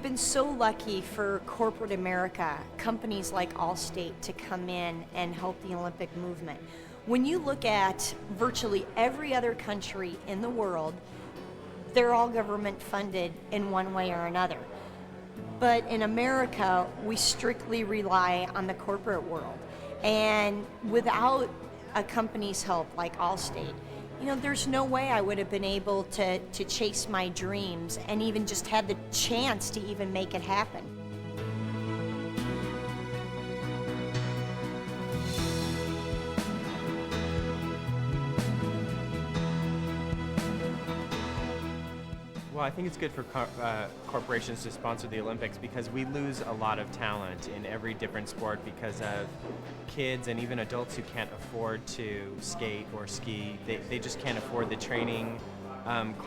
been so lucky for corporate America, companies like Allstate, to come in and help the Olympic movement. When you look at virtually every other country in the world, they're all government funded in one way or another. But in America, we strictly rely on the corporate world. And without a company's help like Allstate, there's no way I would have been able to chase my dreams and even just had the chance to even make it happen. Well, I think it's good for corporations to sponsor the Olympics because we lose a lot of talent in every different sport because of kids and even adults who can't afford to skate or ski. They just can't afford the training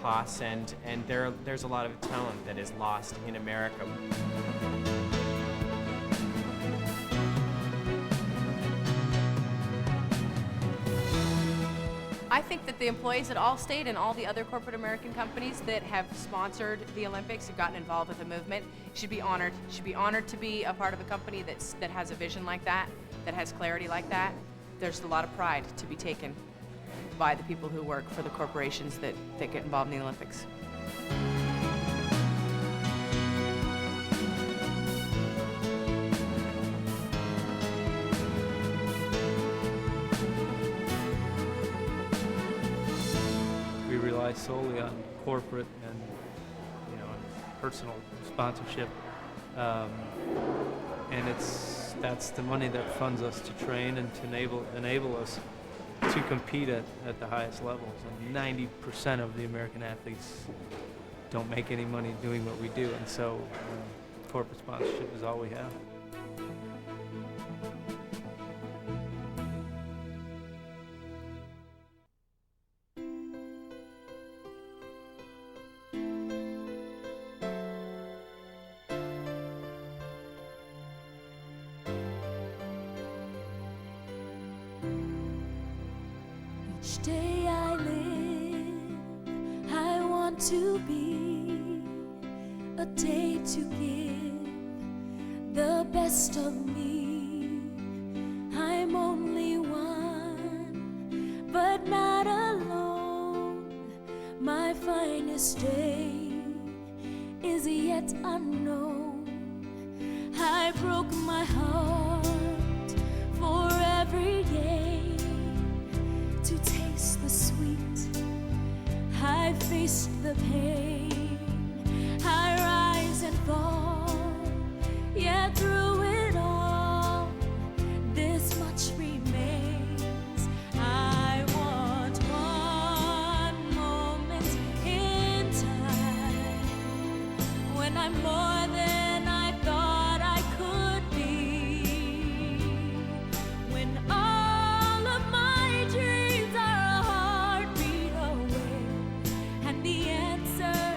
costs, and there's a lot of talent that is lost in America. I think that the employees at Allstate and all the other corporate American companies that have sponsored the Olympics and gotten involved with the movement should be honored. Should be honored to be a part of a company that has a vision like that has clarity like that. There's a lot of pride to be taken by the people who work for the corporations that get involved in the Olympics. We rely solely on corporate and personal sponsorship, and that's the money that funds us to train and to enable us to compete at the highest levels. And 90% of the American athletes don't make any money doing what we do, and so corporate sponsorship is all we have. Each day I live, I want to be a day to give the best of me. I'm only one, but not alone. My finest day is yet unknown. I broke my heart for every day to taste the sweet. I faced the pain. I rise and fall, yet through it all, this much remains. I want one moment in time when I'm more than I thought I could be, when all of my dreams are a heartbeat away, and the answer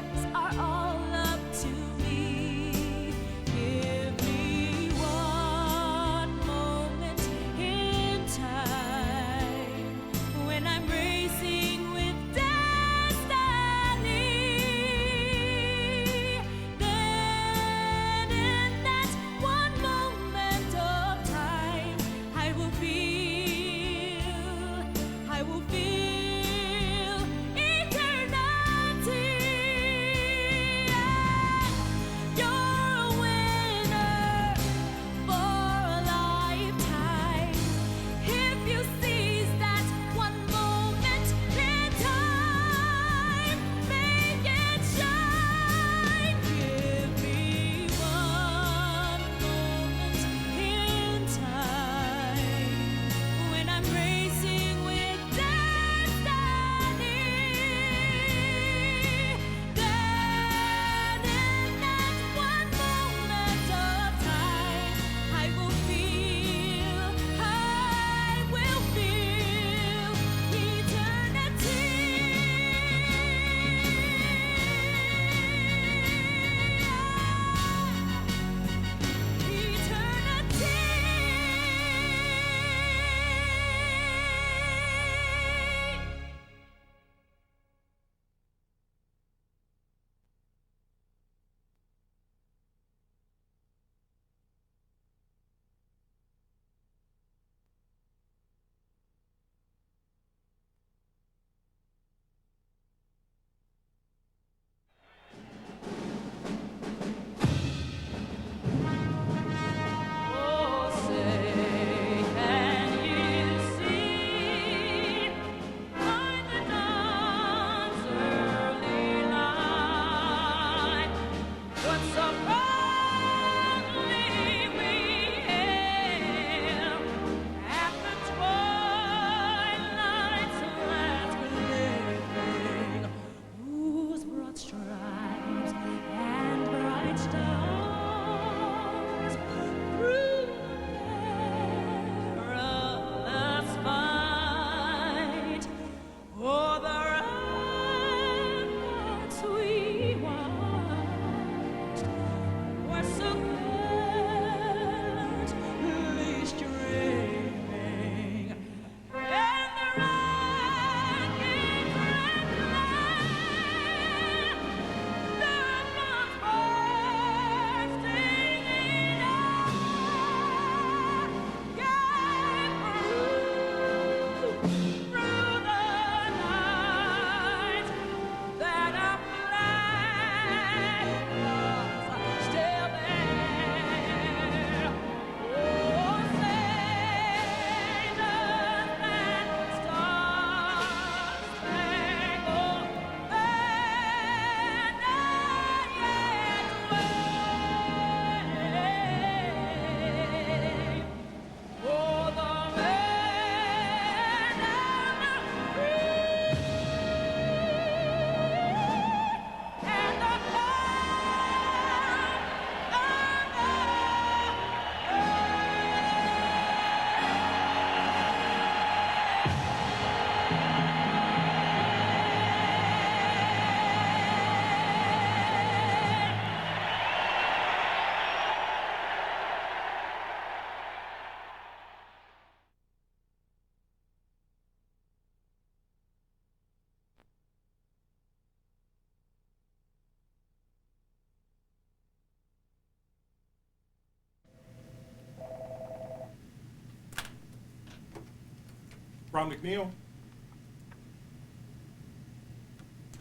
Ron McNeil.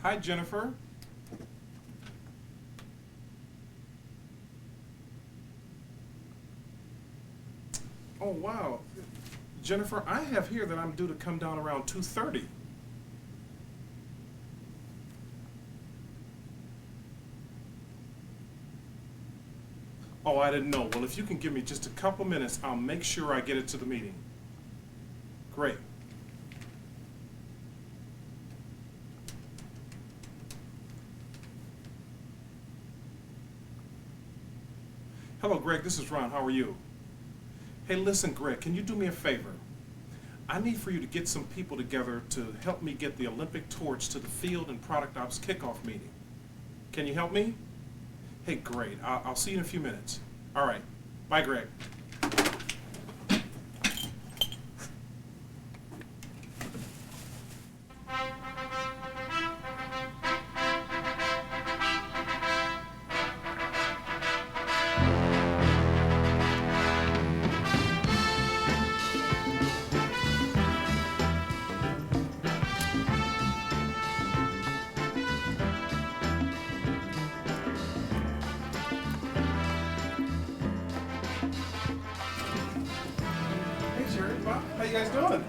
Hi, Jennifer. Oh, wow. Jennifer, I have here that I'm due to come down around 2:30. Oh, I didn't know. Well, if you can give me just a couple minutes, I'll make sure I get it to the meeting. Great. Hello, Greg. This is Ron. How are you? Hey, listen, Greg, can you do me a favor? I need for you to get some people together to help me get the Olympic torch to the field and product ops kickoff meeting. Can you help me? Hey, great. I'll see you in a few minutes. All right. Bye, Greg. Hey, Sherry, Bob, how you guys doing?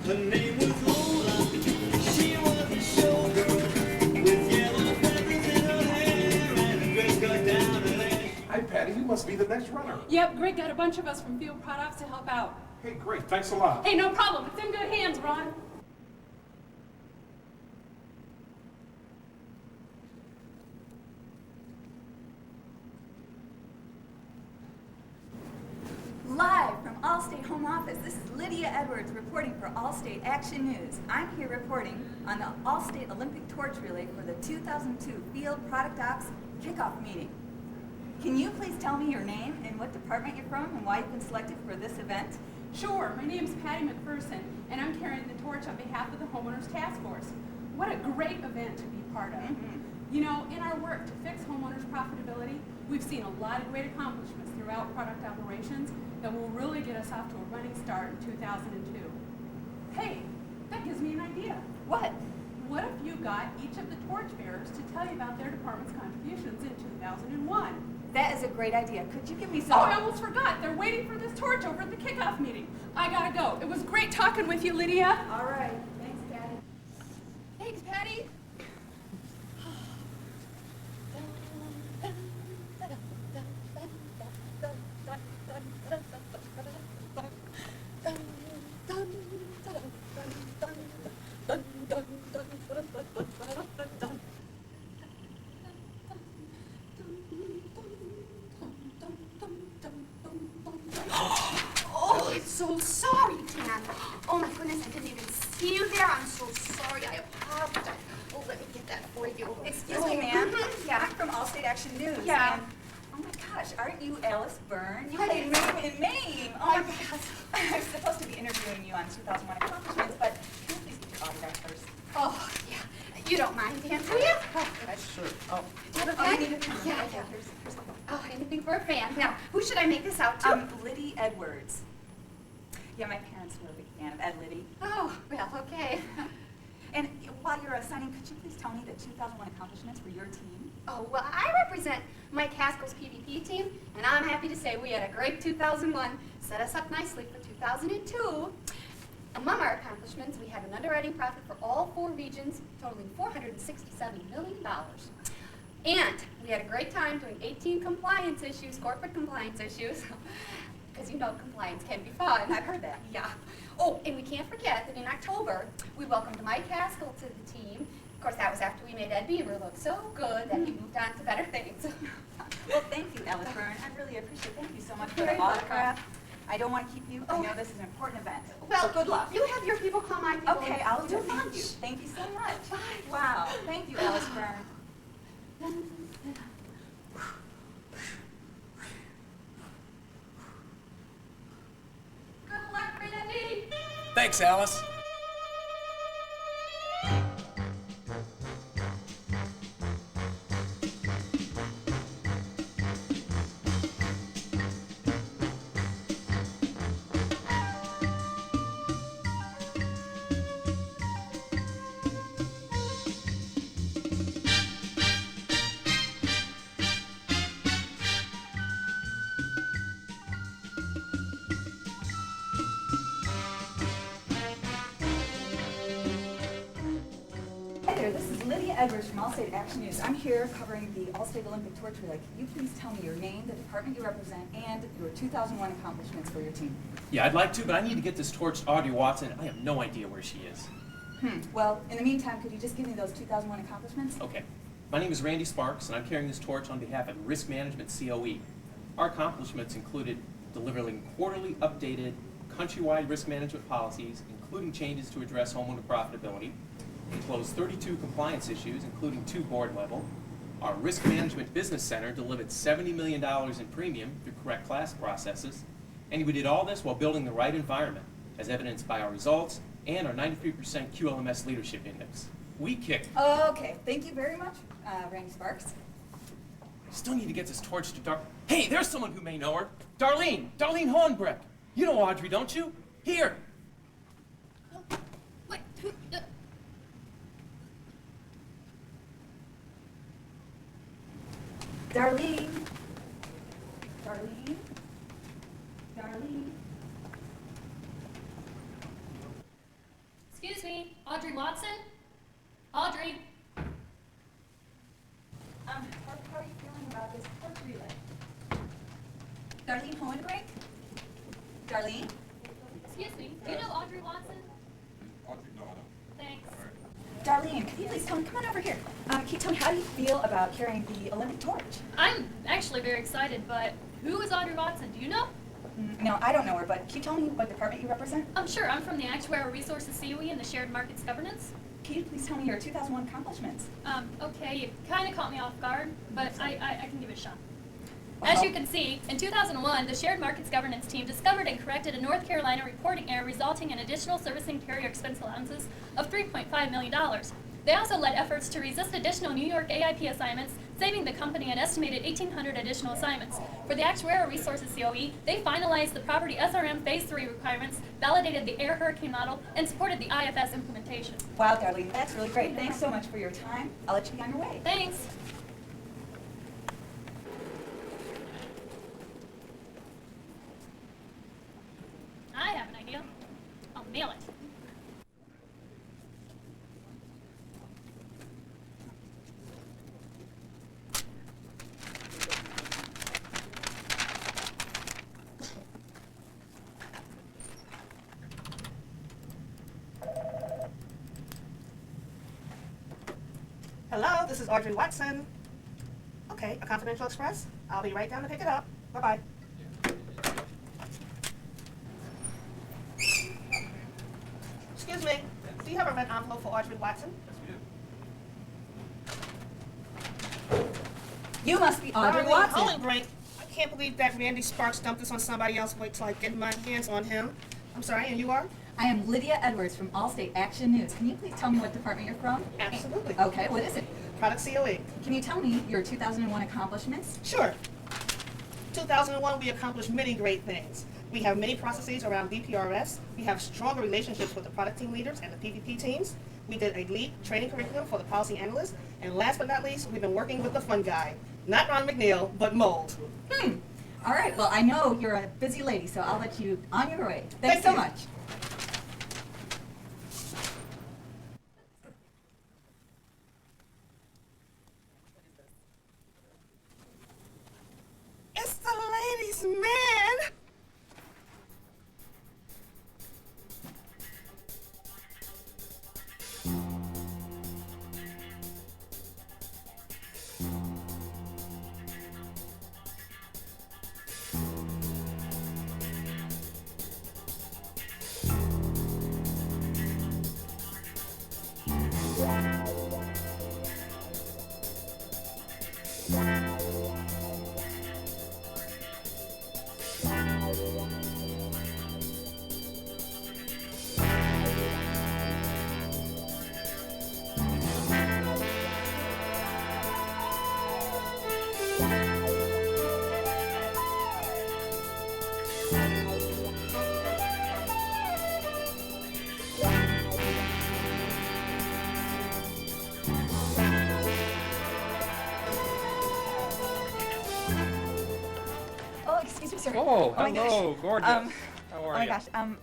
Her name was Lola. She was a showgirl with yellow feathers in her hair and a dress cut down her leg. Hi, Patty. You must be the next runner. Yep, Greg got a bunch of us from Field Products to help out. Hey, great. Thanks a lot. Hey, no problem. It's in good hands, Ron. Live from Allstate Home Office, this is Lydia Edwards reporting for Allstate Action News. I'm here reporting on the Allstate Olympic Torch Relay for the 2002 Field Product Ops Kickoff Meeting. Can you please tell me your name and what department you're from and why you've been selected for this event? Sure, my name's Patty McPherson, and I'm carrying the torch on behalf of the Homeowners Task Force. What a great event to be part of. You know, in our work to fix homeowners' profitability, we've seen a lot of great accomplishments throughout product operations that will really get us off to a running start in 2002. Hey, that gives me an idea. What? What if you got each of the torch bearers to tell you about their department's contributions in 2001? That is a great idea. Could you give me Oh, some? I almost forgot. They're waiting for this torch over at the kickoff meeting. I gotta go. It was great talking with you, Lydia. All right. Thanks, Patty. Thanks, Patty. Oh, I'm so sorry, Tan. Oh my goodness, I didn't even see you there. I'm so sorry. I apologize. Oh, let me get that for you. Excuse me, ma'am. Yeah. I'm from Allstate Action News. Yeah. And, oh my gosh, aren't you Alice Byrne? You Hi. played Mame in Mame. Oh my gosh. I was supposed to be interviewing you on 2001 accomplishments, but can you please get autograph first? Oh, yeah. You don't mind, Dan, do you? Oh, good. Sure. Oh, Do you have a Oh, you pen? need a pen. Yeah, Okay, yeah. here's the one. Oh, anything for a fan. Now, who should I make this out to? Lydia Edwards. Yeah, my parents were a big fan of Ed Liddy. Oh, well, okay. And while you're signing, could you please tell me the 2001 accomplishments for your team? Oh, well, I represent Mike Haskell's PvP team, and I'm happy to say we had a great 2001, set us up nicely for 2002. Among our accomplishments, we had an underwriting profit for all 4 regions, totaling $467 million. And we had a great time doing 18 compliance issues, corporate compliance issues, because you know compliance can be fun. I've heard that. Yeah. Oh, and we can't forget that in October, we welcomed Mike Haskell to the team. Of course, that was after we made Ed Beamer look so good that he moved on to better things. Well, thank you, Alice Byrne. I really appreciate it. Thank you so much for Very the autograph. I don't want to keep you. I know this is an important event. Well, so good luck. You have your people call my people. Okay, I'll do do thank you. Thank you so much. Bye. Wow. Thank you, Alice Byrne. Good luck, Randy. Thanks, Alice. Hi there, this is Lydia Edwards from All-State Action News. I'm here covering the All-State Olympic Torch Relay. Can you please tell me your name, the department you represent, and your 2001 accomplishments for your team? Yeah, I'd like to, but I need to get this torch to Audrey Watson. I have no idea where she is. Well, in the meantime, could you just give me those 2001 accomplishments? Okay. My name is Randy Sparks, and I'm carrying this torch on behalf of Risk Management COE. Our accomplishments included delivering quarterly updated countrywide risk management policies, including changes to address homeowner profitability. We closed 32 compliance issues, including 2 board level. Our Risk Management Business Center delivered $70 million in premium through correct class processes. And we did all this while building the right environment, as evidenced by our results and our 93% QLMS Leadership Index. We kicked. Okay, thank you very much, Randy Sparks. I still need to get this torch to Hey, there's someone who may know her. Darlene Hornbreck. You know Audrey, don't you? Here. Wait, Darlene. Darlene. Darlene. Excuse me, Audrey Watson? Audrey? How are you feeling about this torch relay? Darlene Hohenbrink? Darlene? Excuse me, do you know Audrey Watson? Audrey, no, I don't. Thanks. Darlene, can you please tell me, come on over here. Can you tell me, how do you feel about carrying the Olympic torch? I'm actually very excited, but who is Audrey Watson? Do you know? No, I don't know her, but can you tell me what department you represent? Sure, I'm from the Actuarial Resources COE and the Shared Markets Governance. Can you please tell me your 2001 accomplishments? Okay, you kind of caught me off guard, but I can give it a shot. As you can see, in 2001, the Shared Markets Governance team discovered and corrected a North Carolina reporting error resulting in additional servicing carrier expense allowances of $3.5 million. They also led efforts to resist additional New York AIP assignments, saving the company an estimated 1,800 additional assignments. For the Actuarial Resources COE, they finalized the property SRM Phase 3 requirements, validated the air hurricane model, and supported the IFS implementation. Wow, Darlene, that's really great. Thanks so much for your time. I'll let you be on your way. Thanks. I have an idea. I'll mail it. Hello, this is Audrey Watson. Okay, a confidential express. I'll be right down to pick it up. Bye-bye. Excuse me, do you have a red envelope for Audrey Watson? You must be Audrey Darlene Watson. Hohenbrink. I can't believe that Randy Sparks dumped this on somebody else. Wait till I get my hands on him. I'm sorry, and you are? I am Lydia Edwards from All-State Action News. Can you please tell me what department you're from? Absolutely. Okay, what is it? Product COE. Can you tell me your 2001 accomplishments? Sure. 2001, we accomplished many great things. We have many processes around BPRS. We have stronger relationships with the product team leaders and the PVP teams. We did a lead training curriculum for the policy analysts. And last but not least, we've been working with the fun guy. Not Ron McNeil, but Mold. All right, well, I know you're a busy lady, so I'll let you on your way. Thanks so much. It's the ladies' man. sure. Oh, my gosh. hello, gorgeous. Um, How Oh are my you? gosh, I'm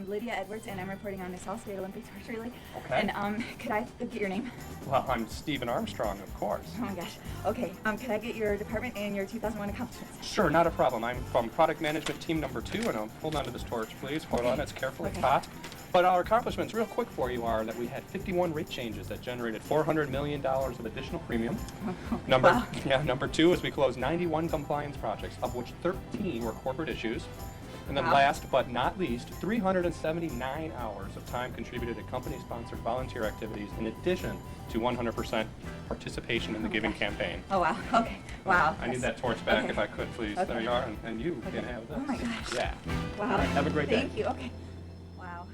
Lydia Edwards, and I'm reporting on this All-State Olympic Torch Relay. Okay. And could I get your name? Well, I'm Stephen Armstrong, of course. Oh my gosh. Okay. Could I get your department and your 2001 accomplishments? Sure, not a problem. I'm from product management team number 2, and I'll hold on to this torch, please. Hold on, it's careful, it's Okay. hot. But our accomplishments, real quick for you, are that we had 51 rate changes that generated $400 million of additional premium. Wow. Number 2 is we closed 91 compliance projects, of which 13 were corporate issues. And then Wow. last but not least, 379 hours of time contributed to company-sponsored volunteer activities in addition to 100% participation in the giving campaign. Oh wow. Okay. Wow. I need that torch back Okay. if I could, please. Okay. There you are, and you can have this. Oh my gosh. Yeah. Wow. All right, have a great day. Thank you. Okay. Wow.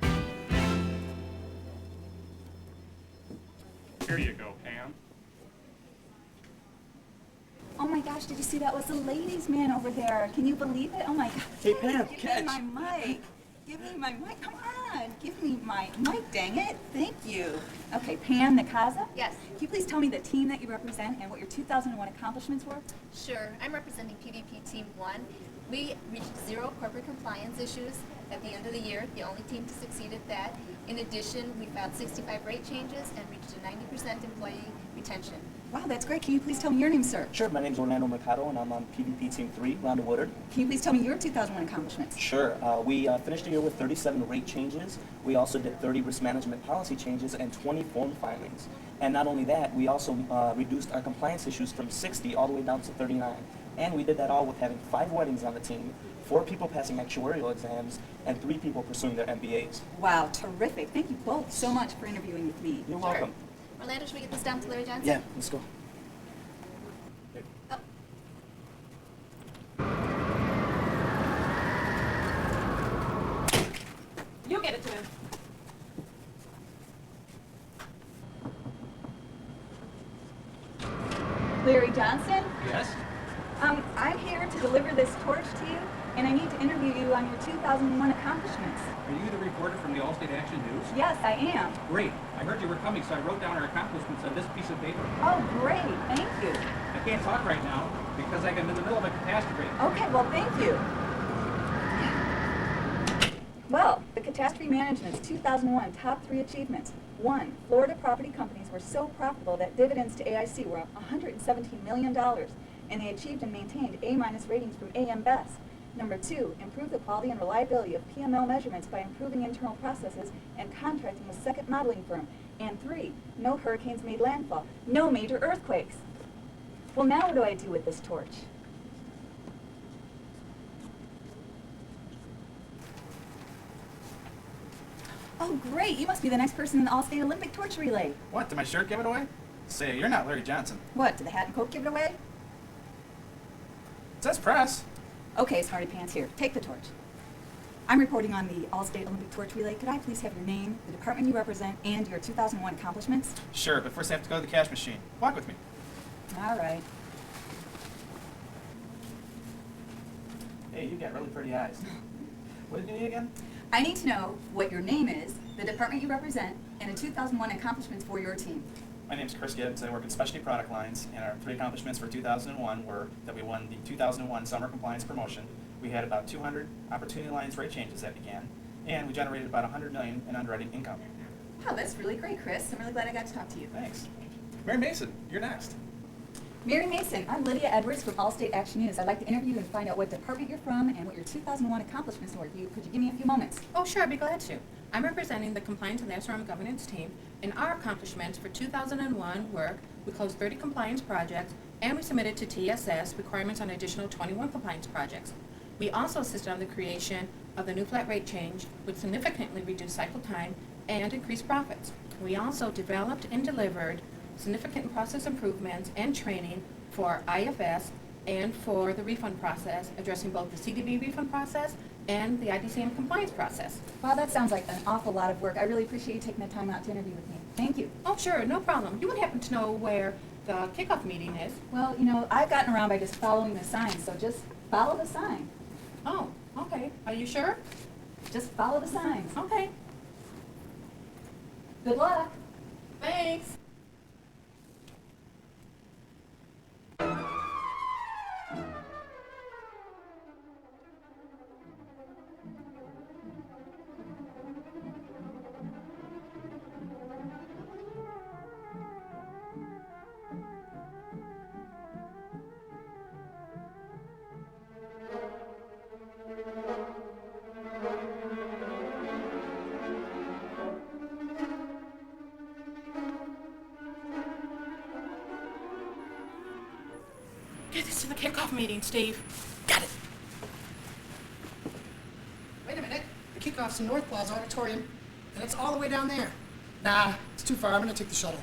Here you go, Pam. Oh my gosh, did you see that was the ladies' man over there? Can you believe it? Oh my god. Hey, Pam, Give catch. me my mic. Give me my mic. Come on. Give me my mic, dang it. Thank you. Okay, Pam Nakaza? Yes. Can you please tell me the team that you represent and what your 2001 accomplishments were? Sure. I'm representing PVP Team 1. We reached 0 corporate compliance issues at the end of the year, the only team to succeed at that. In addition, we filed 65 rate changes and reached a 90% employee retention. Wow, that's great. Can you please tell me your name, sir? Sure, my name's Orlando Mercado, and I'm on PVP Team 3, Rhonda Woodard. Can you please tell me your 2001 accomplishments? Sure, we finished the year with 37 rate changes. We also did 30 risk management policy changes and 20 form filings. And not only that, we also reduced our compliance issues from 60 all the way down to 39. And we did that all with having 5 weddings on the team, 4 people passing actuarial exams, and 3 people pursuing their MBAs. Wow, terrific. Thank you both so much for interviewing with me. You're welcome. Orlando, should we get this down to Larry Johnson? Yeah, let's go. Oh. You get it to him. Larry Johnson? Yes? I'm here to deliver this torch to you, and I need to interview you on your 2001 accomplishments. Are you the reporter from the Allstate Action News? Yes, I am. Great. I heard you were coming, so I wrote down our accomplishments on this piece of paper. Oh, great. Thank you. I can't talk right now because I'm in the middle of a catastrophe. Okay, well, thank you. Well, the catastrophe management's 2001 top 3 achievements. 1, Florida property companies were so profitable that dividends to AIC were $117 million, and they achieved and maintained A- ratings from AM Best. Number 2, improve the quality and reliability of PML measurements by improving internal processes and contracting with second modeling firm. And 3, no hurricanes made landfall, no major earthquakes. Well, now what do I do with this torch? Oh, great. You must be the next person in the All-State Olympic Torch Relay. What, did my shirt give it away? Say, you're not Larry Johnson. What, did the hat and coat give it away? It says press. Okay, Smarty Pants, here. Take the torch. I'm reporting on the All-State Olympic Torch Relay. Could I please have your name, the department you represent, and your 2001 accomplishments? Sure, but first I have to go to the cash machine. Walk with me. All right. Hey, you got really pretty eyes. What did you need again? I need to know what your name is, the department you represent, and the 2001 accomplishments for your team. My name's Chris Gibbs. I work in specialty product lines, and our 3 accomplishments for 2001 were that we won the 2001 Summer Compliance Promotion. We had about 200 Opportunity Alliance rate changes that began, and we generated about $100 million in underwriting income. Wow, that's really great, Chris. I'm really glad I got to talk to you. Thanks. Mary Mason, you're next. Mary Mason, I'm Lydia Edwards from All-State Action News. I'd like to interview you and find out what department you're from and what your 2001 accomplishments were. Could you give me a few moments? Oh, sure, I'd be glad to. I'm representing the Compliance and SRM Governance team, and our accomplishments for 2001 were we closed 30 compliance projects, and we submitted to TSS requirements on additional 21 compliance projects. We also assisted on the creation of the new flat rate change, which significantly reduced cycle time and increased profits. We also developed and delivered significant process improvements and training for IFS and for the refund process, addressing both the CDB refund process and the IDCM compliance process. Wow, that sounds like an awful lot of work. I really appreciate you taking the time out to interview with me. Thank you. Oh, sure, no problem. You would happen to know where the kickoff meeting is? Well, you know, I've gotten around by just following the sign, so just follow the sign. Oh, okay. Are you sure? Just follow the signs. Okay. Good luck. Thanks. to the kickoff meeting, Steve. Got it. Wait a minute. The kickoff's in North Plaza Auditorium, and it's all the way down there. Nah, it's too far. I'm gonna take the shuttle.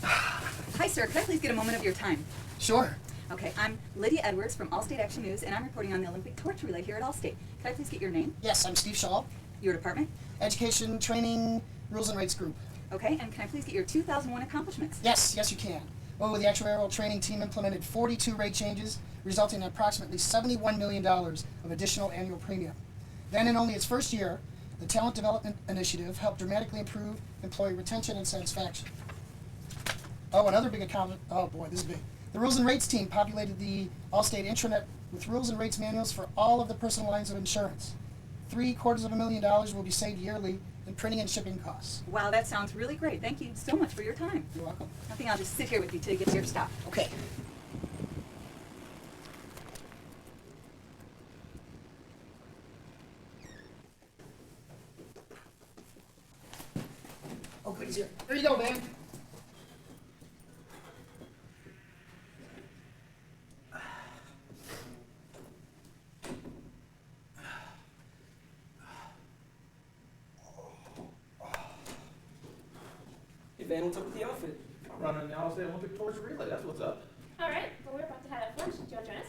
Hi, sir. Could I please get a moment of your time? Sure. Okay, I'm Lydia Edwards from Allstate Action News, and I'm reporting on the Olympic Torch Relay here at Allstate. Could I please get your name? Yes, I'm Steve Shaw. Your department? Education, Training, Rules and Rates Group. Okay, and can I please get your 2001 accomplishments? Yes, you can. Oh, the actuarial training team implemented 42 rate changes, resulting in approximately $71 million of additional annual premium. Then, in only its first year, the Talent Development Initiative helped dramatically improve employee retention and satisfaction. Oh, another big accomplishment. Oh boy, this is big. The Rules and Rates team populated the Allstate intranet with rules and rates manuals for all of the personal lines of insurance. $750,000 will be saved yearly in printing and shipping costs. Wow, that sounds really great. Thank you so much for your time. You're welcome. I think I'll just sit here with you till you get to your stop. Okay. Oh, goodies here. Here you go, man. Van, what's up with the outfit? I'm running the Allstate Olympic Torch Relay. That's what's up. All right, well, we're about to have lunch. Do you want to join us?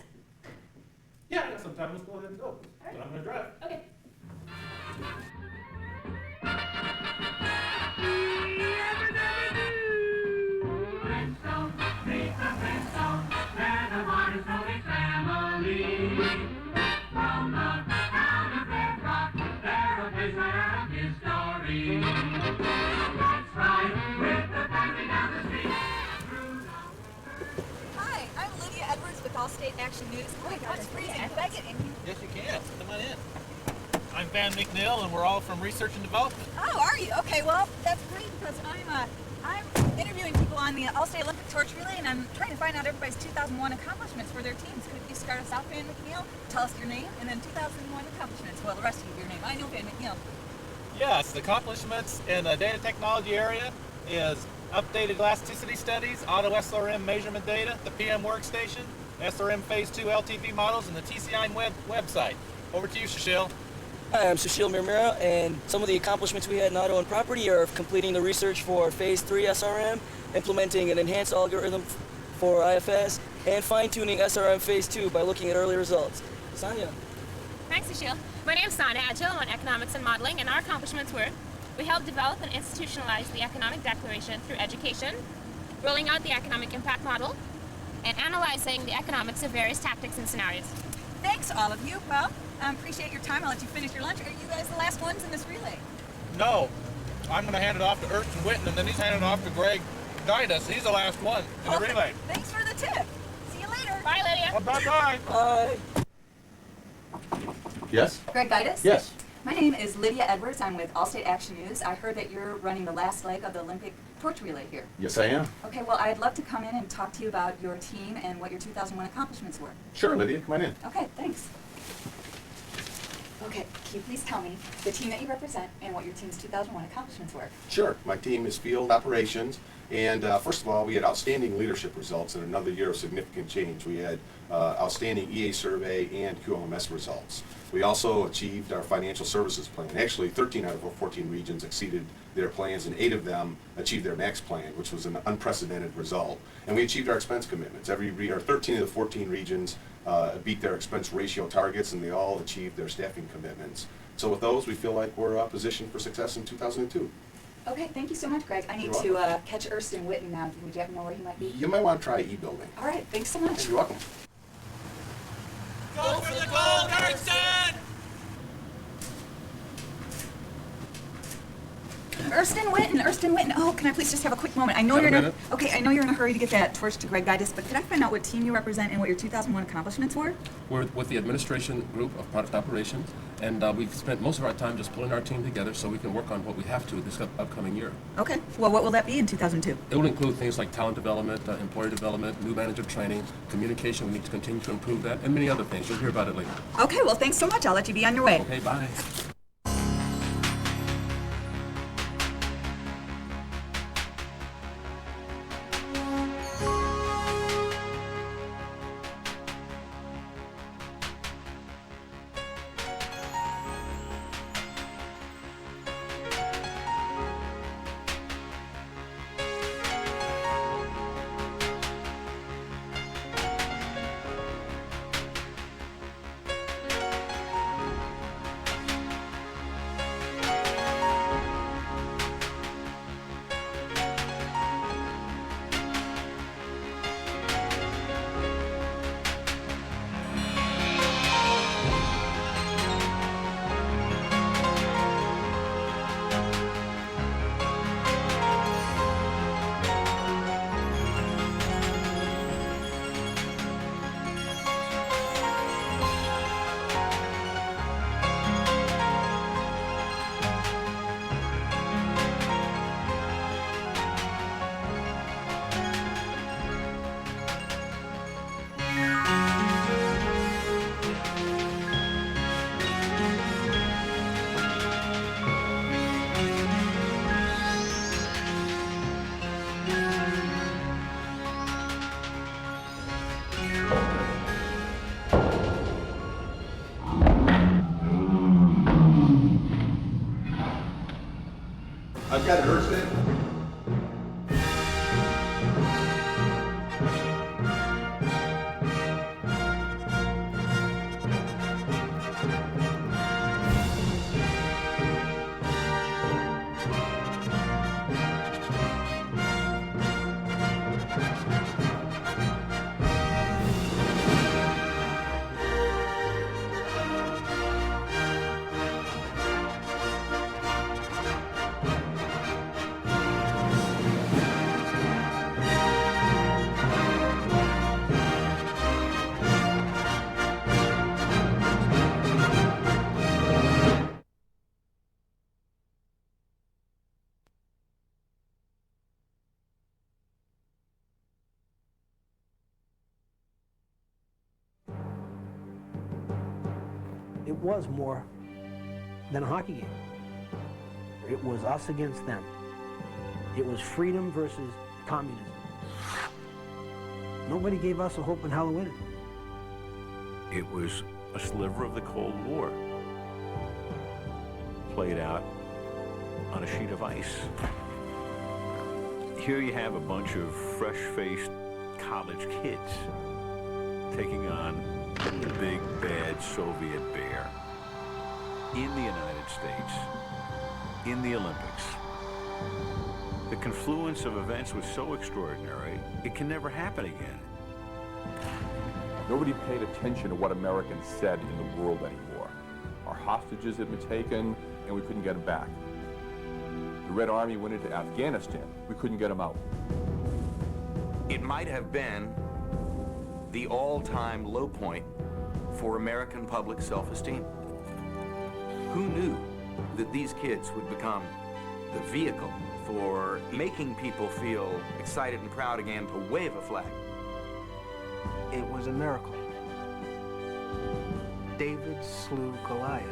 Yeah, I got some time. Let's go ahead and go. All right. But I'm going to drive. Okay. Hi, I'm Lydia Edwards with Allstate Action News. Oh my God, it's freezing. Can I get in here? Yes, you can. Come on in. I'm Van McNeil, and we're all from Research and Development. Oh, are you? Okay, well, that's great because I'm interviewing people on the Allstate Olympic Torch Relay, and I'm trying to find out everybody's 2001 accomplishments for their teams. Could you start us off, Van McNeil? Tell us your name, and then 2001 accomplishments. Well, the rest of your name. I know Van McNeil. Yes, the accomplishments in the data technology area is updated elasticity studies, auto SRM measurement data, the PM workstation, SRM Phase 2 LTV models, and the TCI website. Over to you, Shashil. Hi, I'm Sushil Mirmira, and some of the accomplishments we had in auto and property are completing the research for Phase 3 SRM, implementing an enhanced algorithm for IFS, and fine-tuning SRM Phase 2 by looking at early results. Sonia. Thanks, Sushil. My name's Sonia Agile on Economics and Modeling, and our accomplishments were we helped develop and institutionalize the Economic Declaration through education, rolling out the Economic Impact Model, and analyzing the economics of various tactics and scenarios. Thanks, all of you. Well, I appreciate your time. I'll let you finish your lunch. Are you guys the last ones in this relay? No, I'm going to hand it off to Erskine Witten, and then he's handing it off to Greg Didas. He's the last one in the relay. Thanks for the tip. See you later. Bye, Lydia. Well, bye-bye. Bye. Yes? Greg Didas? Yes. My name is Lydia Edwards. I'm with Allstate Action News. I heard that you're running the last leg of the Olympic Torch Relay here. Yes, I am. Okay, well, I'd love to come in and talk to you about your team and what your 2001 accomplishments were. Sure, Lydia, come on in. Okay, thanks. Okay, can you please tell me the team that you represent and what your team's 2001 accomplishments were? Sure. My team is field operations, and first of all, we had outstanding leadership results and another year of significant change. We had outstanding EA survey and QLMS results. We also achieved our financial services plan. Actually, 13 out of our 14 regions exceeded their plans, and 8 of them achieved their max plan, which was an unprecedented result. And we achieved our expense commitments. 13 of the 14 regions beat their expense ratio targets, and they all achieved their staffing commitments. So with those, we feel like we're positioned for success in 2002. Okay, thank you so much, Greg. I need You're to catch Erskine Witten now. Would you happen to know where he might be? You might want to try e-building. All right, thanks so much. You're welcome. Go for the gold, Erskine! Erskine Witten. Oh, can I please just have a quick moment? I know Have a you're in a, minute. okay. I know you're in a hurry to get that torch to Greg Didas, but could I find out what team you represent and what your 2001 accomplishments were? We're with the administration group of product operations, and we've spent most of our time just pulling our team together so we can work on what we have to this upcoming year. Okay. Well, what will that be in 2002? It will include things like talent development, employee development, new manager training, communication. We need to continue to improve that, and many other things. You'll hear about it later. Okay. Well, thanks so much. I'll let you be on your way. Okay, bye. got it hurts then. It was more than a hockey game. It was us against them. It was freedom versus communism. Nobody gave us a hope in hell of winning. It was a sliver of the Cold War played out on a sheet of ice. Here you have a bunch of fresh-faced college kids taking on the big, bad Soviet bear in the United States, in the Olympics. The confluence of events was so extraordinary, it can never happen again. Nobody paid attention to what Americans said in the world anymore. Our hostages had been taken, and we couldn't get them back. The Red Army went into Afghanistan. We couldn't get them out. It might have been the all-time low point for American public self-esteem. Who knew that these kids would become the vehicle for making people feel excited and proud again to wave a flag? It was a miracle. David slew Goliath.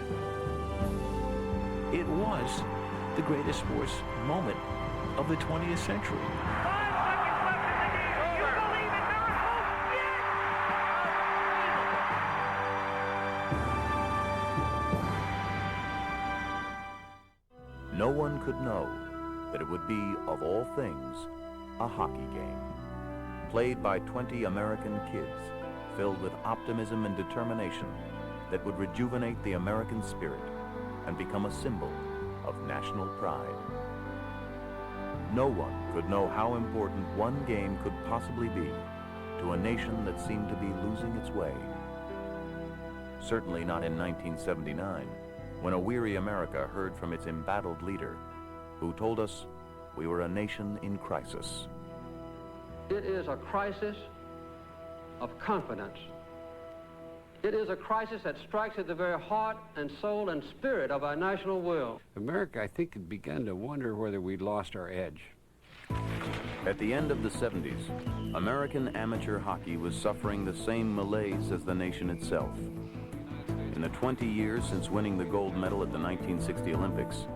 It was the greatest sports moment of the 20th century. No one could know that it would be, of all things, a hockey game, played by 20 American kids, filled with optimism and determination that would rejuvenate the American spirit and become a symbol of national pride. No one could know how important one game could possibly be to a nation that seemed to be losing its way. Certainly not in 1979, when a weary America heard from its embattled leader, who told us we were a nation in crisis. It is a crisis of confidence. It is a crisis that strikes at the very heart and soul and spirit of our national will. America, I think, had begun to wonder whether we'd lost our edge. At the end of the 70s, American amateur hockey was suffering the same malaise as the nation itself. In the 20 years since winning the gold medal at the 1960 Olympics,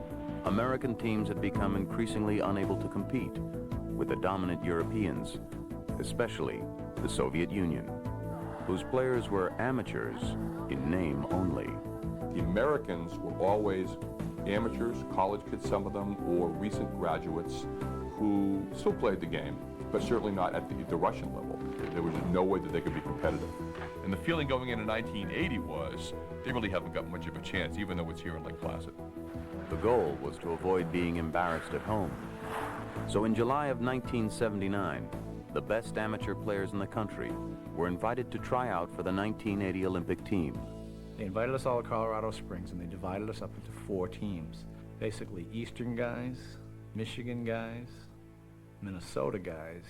American teams had become increasingly unable to compete with the dominant Europeans, especially the Soviet Union, whose players were amateurs in name only. The Americans were always amateurs, college kids, some of them, or recent graduates who still played the game, but certainly not at the Russian level. There was no way that they could be competitive. And the feeling going into 1980 was they really haven't got much of a chance, even though it's here in Lake Placid. The goal was to avoid being embarrassed at home. So in July of 1979, the best amateur players in the country were invited to try out for the 1980 Olympic team. They invited us all to Colorado Springs, and they divided us up into 4 teams. Basically, Eastern guys, Michigan guys, Minnesota guys,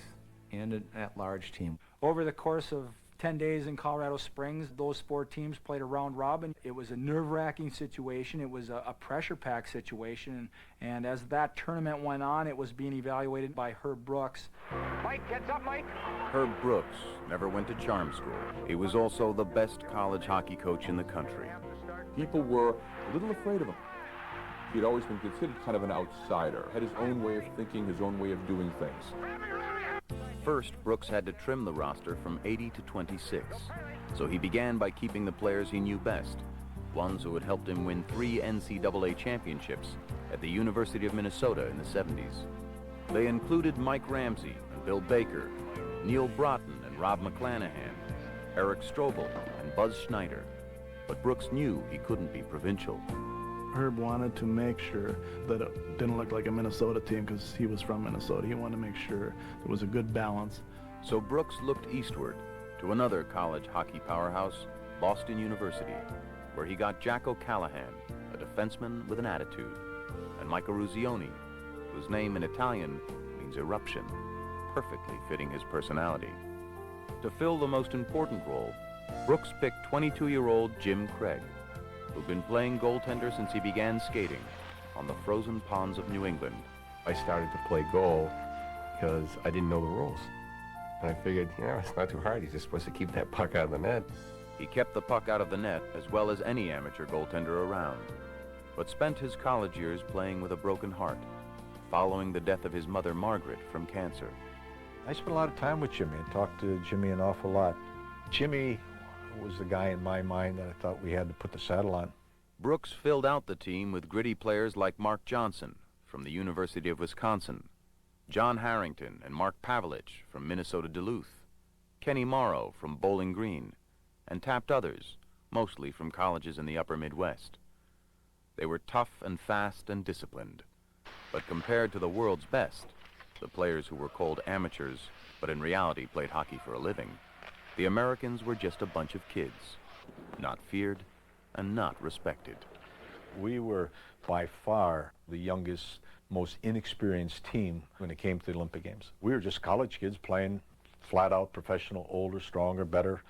and an at-large team. Over the course of 10 days in Colorado Springs, those 4 teams played a round robin. It was a nerve-wracking situation. It was a pressure-packed situation. And as that tournament went on, it was being evaluated by Herb Brooks. Mike, heads up, Mike. Herb Brooks never went to charm school. He was also the best college hockey coach in the country. People were a little afraid of him. He'd always been considered kind of an outsider, had his own way of thinking, his own way of doing things. First, Brooks had to trim the roster from 80 to 26. So he began by keeping the players he knew best, ones who had helped him win 3 NCAA championships at the University of Minnesota in the 70s. They included Mike Ramsey and Bill Baker, Neil Broughton and Rob McClanahan, Eric Strobel and Buzz Schneider. But Brooks knew he couldn't be provincial. Herb wanted to make sure that it didn't look like a Minnesota team because he was from Minnesota. He wanted to make sure there was a good balance. So Brooks looked eastward to another college hockey powerhouse, Boston University, where he got Jack O'Callahan, a defenseman with an attitude, and Michael Ruzioni, whose name in Italian means eruption, perfectly fitting his personality. To fill the most important role, Brooks picked 22-year-old Jim Craig, who'd been playing goaltender since he began skating on the frozen ponds of New England. I started to play goal because I didn't know the rules. And I figured, it's not too hard. He's just supposed to keep that puck out of the net. He kept the puck out of the net as well as any amateur goaltender around, but spent his college years playing with a broken heart, following the death of his mother, Margaret, from cancer. I spent a lot of time with Jimmy and talked to Jimmy an awful lot. Jimmy was the guy in my mind that I thought we had to put the saddle on. Brooks filled out the team with gritty players like Mark Johnson from the University of Wisconsin, John Harrington and Mark Pavelich from Minnesota Duluth, Kenny Morrow from Bowling Green, and tapped others, mostly from colleges in the upper Midwest. They were tough and fast and disciplined, but compared to the world's best, the players who were called amateurs but in reality played hockey for a living, the Americans were just a bunch of kids, not feared and not respected. We were by far the youngest, most inexperienced team when it came to the Olympic Games. We were just college kids playing flat out professional, older, stronger, better,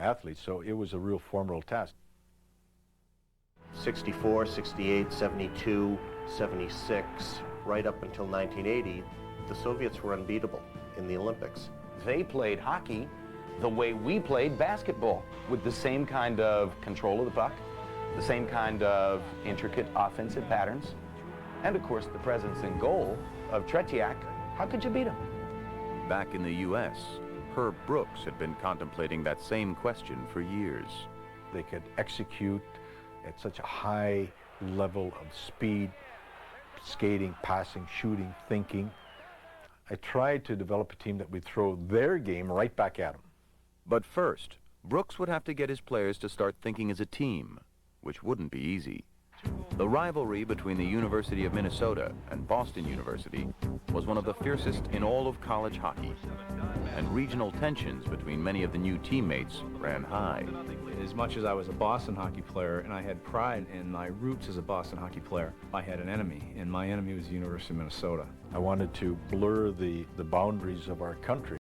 athletes, so it was a real formidable task. 64, 68, 72, 76, right up until 1980, the Soviets were unbeatable in the Olympics. They played hockey the way we played basketball, with the same kind of control of the puck, the same kind of intricate offensive patterns, and of course the presence in goal of Tretiak. How could you beat him? Back in the U.S., Herb Brooks had been contemplating that same question for years. They could execute at such a high level of speed, skating, passing, shooting, thinking. I tried to develop a team that would throw their game right back at them. But first, Brooks would have to get his players to start thinking as a team, which wouldn't be easy. The rivalry between the University of Minnesota and Boston University was one of the fiercest in all of college hockey, and regional tensions between many of the new teammates ran high. As much as I was a Boston hockey player and I had pride in my roots as a Boston hockey player, I had an enemy, and my enemy was the University of Minnesota. I wanted to blur the boundaries of our country.